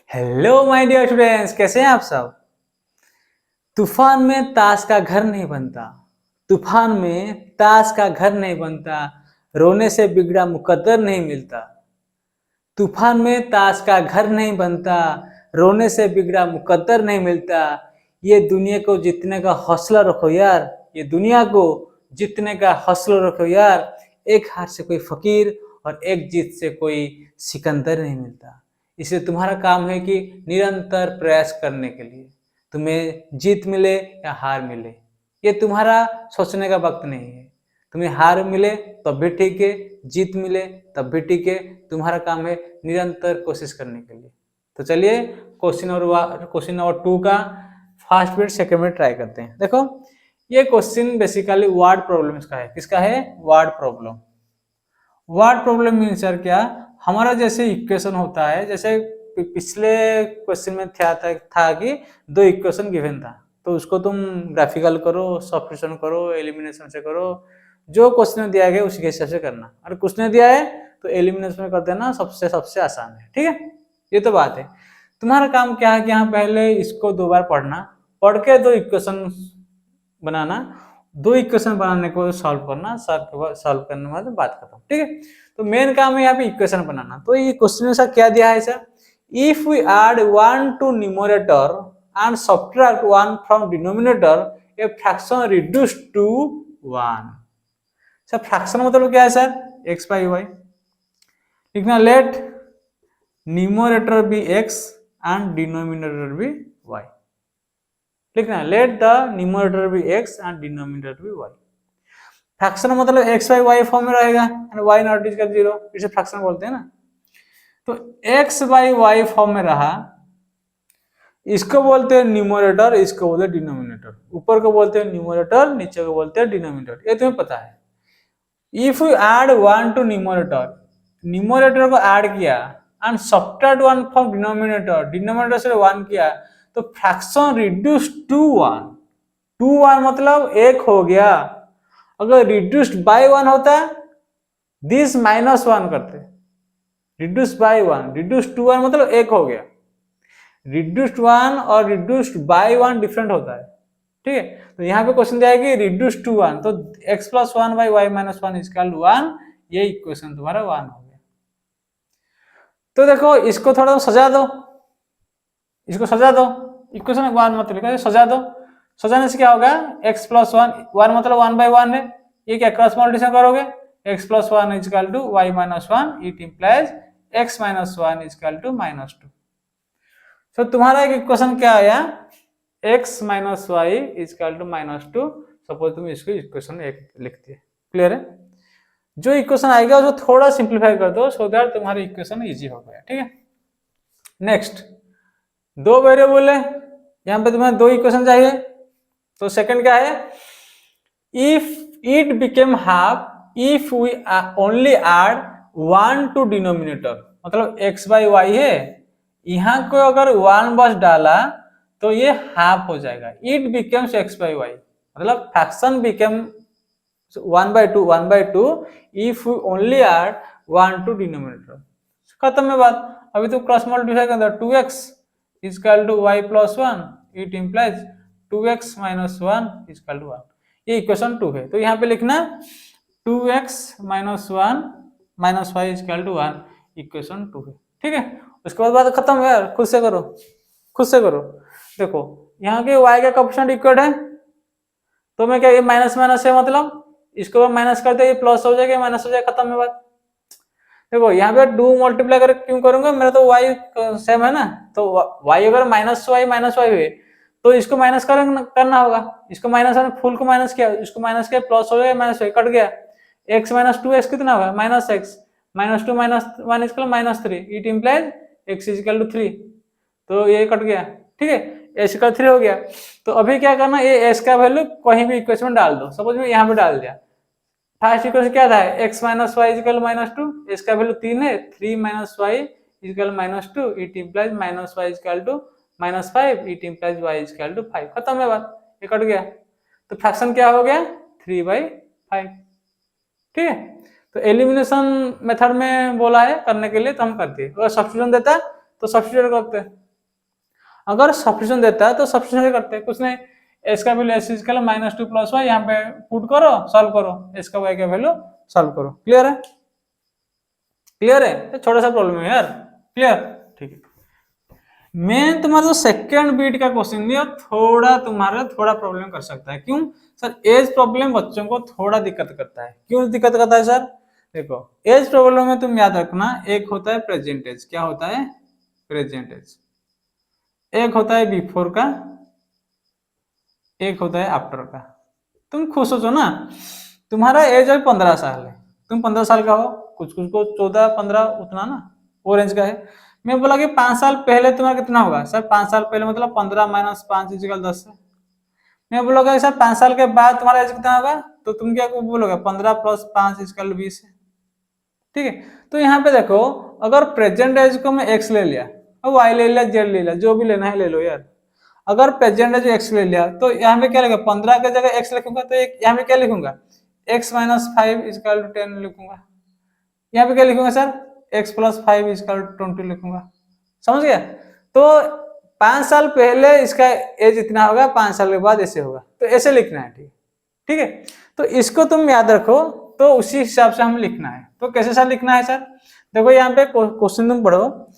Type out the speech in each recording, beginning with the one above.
Hello my dear students, कैसे हैं आप सब। तूफान में ताश का घर नहीं बनता। तूफान में ताश का घर नहीं बनता। रोने से बिगड़ा मुकद्दर नहीं मिलता। तूफान में ताश का घर नहीं बनता। रोने से बिगड़ा मुकद्दर नहीं मिलता। ये दुनिया को जीतने का हौसला रखो यार। ये दुनिया को जीतने का हौसला रखो यार। एक हार से कोई फकीर और एक जीत से कोई सिकंदर नहीं मिलता। इसलिए तुम्हारा काम है कि निरंतर प्रयास करने के लिए तुम्हें जीत मिले या हार मिले, ये तुम्हारा सोचने का वक्त नहीं है। तुम्हें हार मिले तब भी ठीक है, जीत मिले तब भी ठीक है। तुम्हारा काम है निरंतर कोशिश करने के लिए। तो चलिए क्वेश्चन नंबर 2 का first minute second minute try करते हैं। देखो, ये क्वेश्चन बेसिकली वर्ड प्रॉब्लम का है। किसका है? Word problem. Word problem means यार क्या, हमारा जैसे इक्वेशन होता है, जैसे पिछले क्वेश्चन में था कि दो इक्वेशन गिवन था, तो उसको तुम ग्राफिकल करो, सब्स्टिट्यूशन करो, एलिमिनेशन से करो। जो क्वेश्चन दिया गया उसी के हिसाब से करना। अगर कुछ नहीं दिया है तो एलिमिनेशन में कर देना, सबसे सबसे आसान है। ठीक है, ये तो बात है। तुम्हारा काम क्या है कि यहाँ पहले इसको 2 बार पढ़ना, पढ़ के 2 इक्वेशन बनाना, 2 इक्वेशन बनाने को सॉल्व करना, सॉल्व करने के बाद बात खत्म। ठीक है, तो मेन काम है यहाँ पे इक्वेशन बनाना। तो ये क्वेश्चन में सर क्या दिया है sir, if we add 1 to numerator and subtract 1 from denominator a fraction reduce to 1। Sir fraction मतलब क्या है सर? x by y. लिखना, let numerator be x and denominator be y। लिखना, let the numerator be x and denominator be y। Fraction मतलब x by y form में रहेगा and y not equal 0, इसे fraction बोलते हैं ना। तो x बाई वाई फॉर्म में रहा, इसको बोलते हैं न्यूमरेटर, इसको बोलते हैं डिनोमिनेटर। ऊपर को बोलते हैं न्यूमरेटर, नीचे को बोलते हैं डिनोमिनेटर, ये तुम्हें पता है। If you add 1 to numerator, numerator को ऐड किया and subtract 1 from denominator, denominator से 1 किया, तो फ्रैक्शन रिड्यूस टू 1। 1 मतलब 1 हो गया। अगर रिड्यूस्ड बाय 1 होता दिस माइनस 1 करते, रिड्यूस्ड बाय 1, रिड्यूस्ड टू 1 मतलब 1 हो गया। रिड्यूस्ड 1 और रिड्यूस्ड बाय 1 डिफरेंट होता है। ठीक है, तो यहाँ पे क्वेश्चन दिया है कि रिड्यूस्ड टू 1, तो x plus 1 by y minus 1 equal to 1, ये इक्वेशन तुम्हारा 1 हो गया। तो देखो, इसको थोड़ा सजा दो, इसको सजा दो, इक्वेशन 1 मत लिखो, सजा दो। सजाने से क्या होगा, x प्लस 1, 1 मतलब 1 बाई 1 है, ये क्या क्रॉस मल्टीप्लिकेशन करोगे, x plus 1 equal to y minus 1, it implies x minus 1 equal to minus 2। तो तुम्हारा एक इक्वेशन क्या आया, x minus y equal to minus 2। Suppose तुम इसको इक्वेशन 1 लिखती है। क्लियर है? जो इक्वेशन आएगा उसको थोड़ा सिंप्लीफाई कर दो, सो दैट तुम्हारी इक्वेशन इजी हो गया। ठीक है, नेक्स्ट, 2 वेरिएबल है, यहाँ पे तुम्हें 2 इक्वेशन चाहिए। तो सेकंड क्या है, if it became half if we only add 1 to denominator, मतलब x बाई वाई है, यहाँ को अगर 1 बस डाला तो ये हाफ हो जाएगा। It becomes x by y, मतलब fraction became 1/2 if we only add 1 to denominator. खत्म है बात। अभी तो क्रॉस मल्टीप्लाई कर दो, 2x equal to y plus 1, it implies 2x minus 1 equal to 1। ये इक्वेशन 2 है, तो यहाँ पे लिखना 2x minus 1 minus y equal to 1, equation 2 है। ठीक है, उसके बाद बात खत्म है यार, खुद से करो, खुद से करो। देखो, यहाँ के y का कोएफिशिएंट इक्वल है, तो मैं क्या, ये माइनस माइनस है, मतलब इसको माइनस करते ये प्लस हो जाएगा, माइनस हो जाएगा, खत्म है बात। देखो यहाँ पे 2 मल्टीप्लाई कर क्यों करूंगा, मेरा तो y सेम है ना, तो y अगर माइनस वाई हुए तो इसको माइनस करना होगा। इसको माइनस, फुल को माइनस किया, इसको माइनस किया, प्लस हो गया, माइनस कट गया, x माइनस 2x कितना होगा, minus x, minus 2 minus 1 equal minus 3, it implies x equal to 3, तो ये कट गया। ठीक है, x का 3 हो गया। तो अभी क्या करना, ये x का वैल्यू कहीं भी इक्वेशन में डाल दो। सपोज मैं यहाँ पे डाल दिया, फर्स्ट इक्वेशन क्या था, x minus y equal minus 2, इसका वैल्यू 3 है, 3 minus y equal minus 2, it implies minus y equal to minus 5, it implies y equal to 5। खत्म है बात, ये कट गया। तो फ्रैक्शन क्या हो गया, 3/5। ठीक है, तो एलिमिनेशन मेथड में बोला है करने के लिए, तो हम करते हैं। अगर सब्स्टिट्यूशन देता तो सब्स्टिट्यूट करते हैं, अगर सब्स्टिट्यूशन देता है तो सब्स्टिट्यूशन करते हैं, कुछ नहीं, एस का वैल्यू एस इक्वल -2 + y, यहाँ पे पुट करो, सॉल्व करो, एस का y का वैल्यू सॉल्व करो। क्लियर है? क्लियर है? छोटा सा प्रॉब्लम है यार, क्लियर? ठीक है। मेन तुम्हारा जो सेकंड बीट का क्वेश्चन दिया थोड़ा प्रॉब्लम कर सकता है। क्यों सर? एज प्रॉब्लम बच्चों को थोड़ा दिक्कत करता है। क्यों दिक्कत करता है सर? देखो, एज प्रॉब्लम में तुम याद रखना, एक होता है प्रेजेंट एज। क्या होता है? Present age. एक होता है बिफोर का, एक होता है आफ्टर का। तुम खुद सोचो ना, तुम्हारा एज है 15 साल है, तुम 15 साल का हो, कुछ कुछ को 14 15 उतना ना, वो रेंज का है। मैं बोला कि 5 साल पहले तुम्हारा कितना होगा सर? 5 साल पहले मतलब 15 - 5 = 10 है। मैं बोलोगे सर 5 साल के बाद तुम्हारा एज कितना होगा, तो तुम क्या बोलोगे? 15 + 5 = 20 है। ठीक है, तो यहाँ पे देखो, अगर प्रेजेंट एज को मैं एक्स ले लिया, अब वाई ले लिया, जेड ले लिया, जो भी लेना है ले लो यार। अगर प्रेजेंट एज एक्स ले लिया तो यहाँ पे क्या लिखा? 15 की जगह एक्स लिखूंगा, तो यहाँ पे क्या लिखूंगा? x - 5 = 10 लिखूंगा। यहाँ पे क्या लिखूंगा सर? x + 5 = 20 लिखूंगा। समझ गया? तो 5 साल पहले इसका एज इतना होगा, 5 साल के बाद ऐसे होगा, तो ऐसे लिखना है। ठीक है, तो इसको तुम याद रखो, तो उसी हिसाब से हमें लिखना है। तो कैसे सर लिखना है सर? देखो यहाँ पे क्वेश्चन तुम पढ़ो,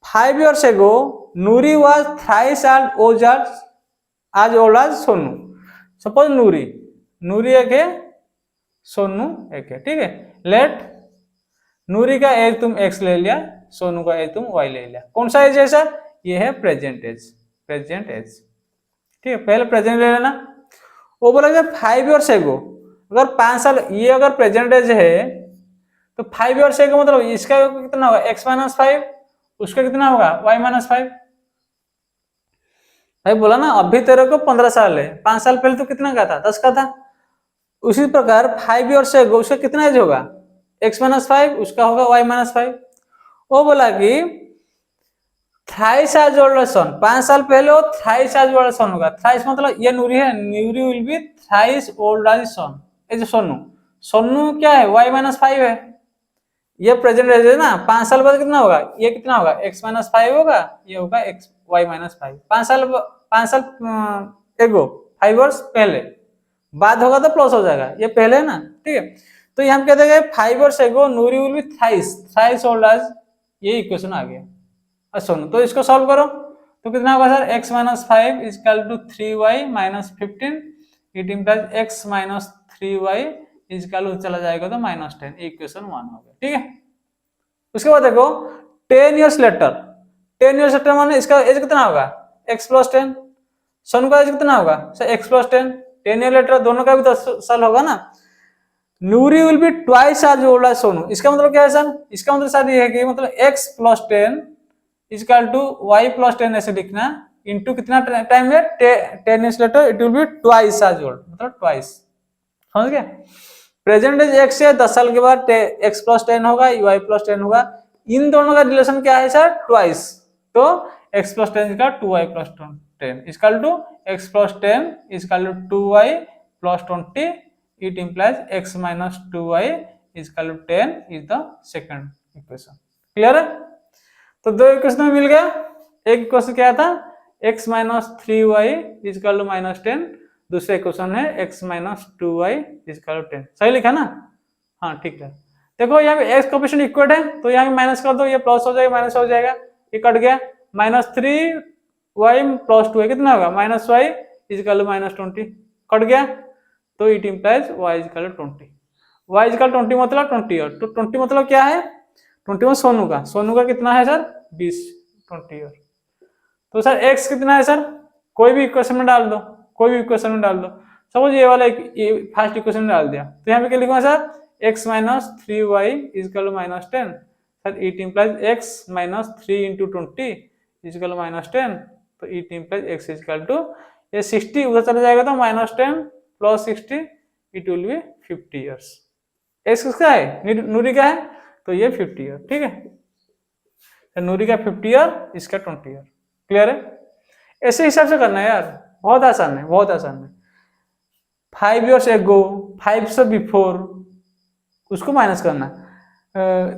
5 years ago Noori was thrice as old as Sonu. Suppose Noori एक है, सोनू एक है। ठीक है, लेट नूरी का एज तुम x ले लिया, सोनू का एज तुम y ले लिया। कौन सा एज है सर? ये है प्रेजेंट एज। प्रेजेंट एज, ठीक है, पहले प्रेजेंट ले लेना। वो बोला 5 years ago, अगर 5 साल, ये अगर प्रेजेंट एज है तो 5 years ago मतलब इसका कितना होगा? x - 5, उसका कितना होगा? y - 5। भाई बोला ना, अभी तेरे को 15 साल है, 5 साल पहले तो कितना का था? 10 का था। उसी प्रकार 5 years ago उसका कितना एज होगा? x - 5, उसका होगा y - 5। वो बोला कि थ्राइस एज ओल्ड सन, 5 साल पहले वो थ्राइस एज ओल्ड सन होगा। थ्राइस मतलब ये नूरी है, Noori will be thrice old as son. ये जो सोनू, सोनू क्या है? y - 5 है। ये प्रेजेंट एज है ना, 5 साल बाद कितना होगा? ये कितना होगा? x - 5 होगा, ये होगा x y - 5। 5 साल एगो, 5 वर्ष पहले, बाद होगा तो प्लस हो जाएगा, ये पहले है ना। ठीक है, तो यहाँ कहते हैं 5 years ago Noori will be thrice old as, ये इक्वेशन आ गया। अच्छा, तो इसको सॉल्व करो, तो कितना होगा sir? x - 5 = 3y - 15, it implies x - 3y = चला जाएगा तो -10। इक्वेशन 1 हो गया। ठीक है, उसके बाद देखो 10 years later, 10 years later माने इसका एज कितना होगा? x + 10। सोनू का एज कितना होगा सर? x + 10। 10 years later दोनों का भी 10 साल होगा ना। Noori will be twice as old as Sonu. इसका मतलब क्या है सर? इसका मतलब सर ये है कि मतलब x + 10 = y + 10 ऐसे लिखना, इनटू कितना टाइम है? 10 years later it will be twice as old, मतलब ट्वाइस। समझ गए? प्रेजेंट एज x है, 10 साल के बाद x + 10 होगा, y + 10 होगा। इन दोनों का रिलेशन क्या है सर? ट्वाइस। तो x + 10 = 2y + 10 = x + 10 = 2y + 20, it implies x - 2y = 10 is the second equation। Clear है? तो दो इक्वेशन मिल गया। एक इक्वेशन क्या था? x - 3y = -10, दूसरा इक्वेशन है x - 2y = 10। सही लिखा ना? हाँ ठीक है। देखो यहाँ पे x कोएफिशिएंट इक्वल है, तो यहाँ पे माइनस कर दो, ये प्लस हो जाएगा, माइनस हो जाएगा, ये कट गया। -3y + 2y कितना होगा? -y = -20, कट गया। तो इट इंप्लाइज y = 20। y = 20 मतलब 20 ईयर। तो 20 मतलब क्या है? 20 में सोनू का कितना है सर? 20, 20 ईयर। तो सर x कितना है सर? कोई भी इक्वेशन में डाल दो, कोई भी इक्वेशन में डाल दो। सपोज ये वाला ये फर्स्ट इक्वेशन में डाल दिया, तो यहाँ पे क्या लिखूंगा sir? x - 3y = -10। Sir it implies x - 3 × 20 = -10। तो इट इंप्लाइज x = ये 60 उधर चला जाएगा तो -10 + 60 it will B 50 years. x किसका है? नूरी का है, तो ये 50 ईयर। ठीक है, नूरी का 50 ईयर, इसका 20 ईयर। क्लियर है? ऐसे हिसाब से करना है यार, बहुत आसान है, बहुत आसान है। 5 years ago, 5 से बिफोर, उसको माइनस करना।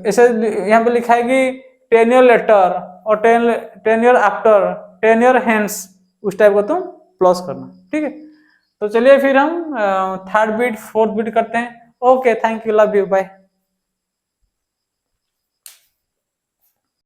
ऐसे यहाँ पे लिखा है कि 10 year later, और 10 ईयर आफ्टर, 10 ईयर हेंस, उस टाइप का तुम प्लस करना, ठीक है। तो चलिए फिर हम थर्ड बीट फोर्थ बीट करते हैं। Okay, thank you, love you, bye.